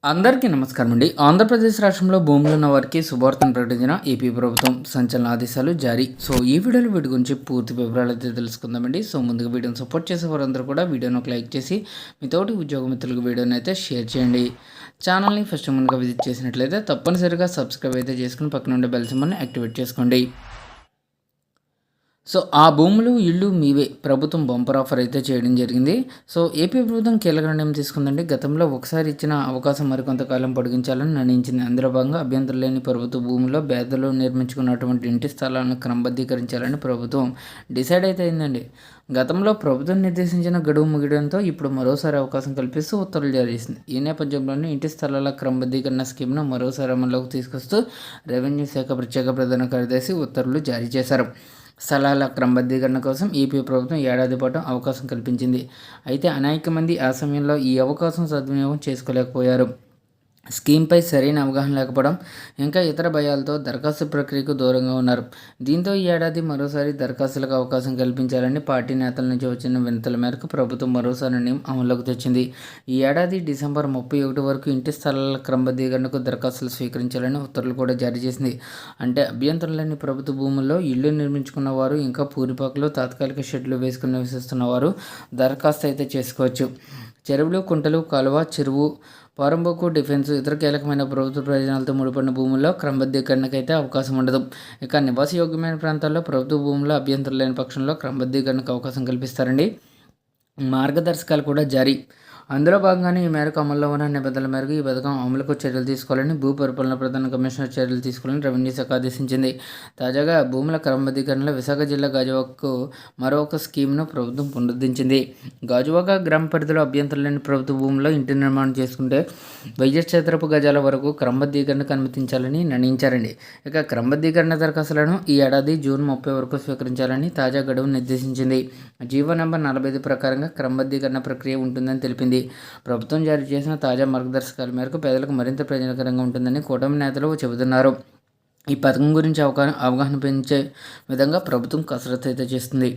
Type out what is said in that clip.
అందరికీ నమస్కారం అండి. ఆంధ్రప్రదేశ్ రాష్ట్రంలో భూములు ఉన్న వారికి శుభవార్తను ప్రకటించిన ఏపీ ప్రభుత్వం సంచలన ఆదేశాలు జారీ. ఈ వీడియోలో వీటి గురించి పూర్తి వివరాలు అయితే తెలుసుకుందామండి. ముందుగా వీడియోని సపోర్ట్ చేసే వారందరూ కూడా వీడియోని ఒక లైక్ చేసి మీ తోటి ఉద్యోగ మిత్రులకు వీడియోని అయితే షేర్ చేయండి. ఛానల్ని ఫస్ట్ ముందుగా విజిట్ చేసినట్లయితే తప్పనిసరిగా సబ్స్క్రైబ్ అయితే చేసుకుని పక్కన ఉండే బెల్ సింబల్ని యాక్టివేట్ చేసుకోండి. ఆ భూములు ఇళ్ళు మీవే ప్రభుత్వం బంపర్ ఆఫర్ అయితే చేయడం జరిగింది. ఏపీ ప్రభుత్వం కీలక నిర్ణయం తీసుకుందండి. గతంలో ఒకసారి ఇచ్చిన అవకాశం మరికొంతకాలం పొడిగించాలని నిర్ణయించింది. అందులో భాగంగా అభ్యంతరం లేని ప్రభుత్వ భూముల్లో పేదలు నిర్మించుకున్నటువంటి ఇంటి స్థలాలను క్రమబద్ధీకరించాలని ప్రభుత్వం డిసైడ్ అయితే అయిందండి. గతంలో ప్రభుత్వం నిర్దేశించిన గడువు ముగియడంతో ఇప్పుడు మరోసారి అవకాశం కల్పిస్తూ ఉత్తర్వులు జారీ చేసింది. ఈ నేపథ్యంలోనే ఇంటి స్థలాల క్రమబద్ధీకరణ స్కీమ్ను మరోసారి అమల్లోకి తీసుకొస్తూ రెవెన్యూ శాఖ ప్రత్యేక ప్రధాన కార్యదర్శి ఉత్తర్వులు జారీ చేశారు. స్థలాల క్రమబద్ధీకరణ కోసం ఏపీ ప్రభుత్వం ఏడాది పాటు అవకాశం కల్పించింది. అయితే అనేక మంది ఆ సమయంలో ఈ అవకాశం సద్వినియోగం చేసుకోలేకపోయారు. స్కీమ్పై సరైన అవగాహన లేకపోవడం ఇంకా ఇతర భయాలతో దరఖాస్తు ప్రక్రియకు దూరంగా ఉన్నారు. దీంతో ఈ ఏడాది మరోసారి దరఖాస్తులకు అవకాశం కల్పించాలని పార్టీ నేతల నుంచి వచ్చిన వినతుల మేరకు ప్రభుత్వం మరోసారి నిర్ణయం అమల్లోకి తెచ్చింది. ఈ ఏడాది డిసెంబర్ 31 వరకు ఇంటి స్థలాల క్రమబద్ధీకరణకు దరఖాస్తులు స్వీకరించాలని ఉత్తర్వులు కూడా జారీ చేసింది. అంటే అభ్యంతరం లేని ప్రభుత్వ భూముల్లో ఇళ్లు నిర్మించుకున్న వారు, ఇంకా పూరిపాకలో తాత్కాలిక షెడ్లు వేసుకుని నివసిస్తున్న వారు దరఖాస్తు అయితే చేసుకోవచ్చు. చెరువులు, కుంటలు, కాలువ, చెరువు, పారంబోకు, డిఫెన్స్, ఇతర కీలకమైన ప్రభుత్వ ప్రయోజనాలతో ముడిపడిన భూముల్లో క్రమబద్ధీకరణకైతే అవకాశం ఉండదు. ఇక నివాసయోగ్యమైన ప్రాంతాల్లో ప్రభుత్వ భూముల్లో అభ్యంతరం లేని పక్షంలో క్రమబద్ధీకరణకు అవకాశం కల్పిస్తారండి. మార్గదర్శకాలు కూడా జారీ. అందులో భాగంగానే ఈ మేరకు అమల్లో ఉన్న నిబంధనల మేరకు ఈ పథకం అమలుకు చర్యలు తీసుకోవాలని భూ పరిపాలన ప్రధాన కమిషనర్ చర్యలు తీసుకోవాలని రెవెన్యూ శాఖ ఆదేశించింది. తాజాగా భూముల క్రమబద్ధీకరణలో విశాఖ జిల్లా గాజువాకకు మరో ఒక స్కీమ్ను ప్రభుత్వం పునరుద్ధరించింది. గాజువాక గ్రామ పరిధిలో అభ్యంతరం లేని ప్రభుత్వ భూముల్లో ఇంటి నిర్మాణం చేసుకుంటే 1000 చదరపు గజాల వరకు క్రమబద్ధీకరణకు అనుమతించాలని నిర్ణయించారండి. ఇక క్రమబద్ధీకరణ దరఖాస్తులను ఈ ఏడాది జూన్ 30 వరకు స్వీకరించాలని తాజా గడువు నిర్దేశించింది. జీవో నంబర్ 45 ప్రకారంగా క్రమబద్ధీకరణ ప్రక్రియ ఉంటుందని తెలిపింది. ప్రభుత్వం జారీ చేసిన తాజా మార్గదర్శకాల మేరకు పేదలకు మరింత ప్రయోజనకరంగా ఉంటుందని కూటమి నేతలు చెబుతున్నారు. ఈ పథకం గురించి అవగాహన పెంచే విధంగా ప్రభుత్వం కసరత్తు అయితే చేస్తుంది.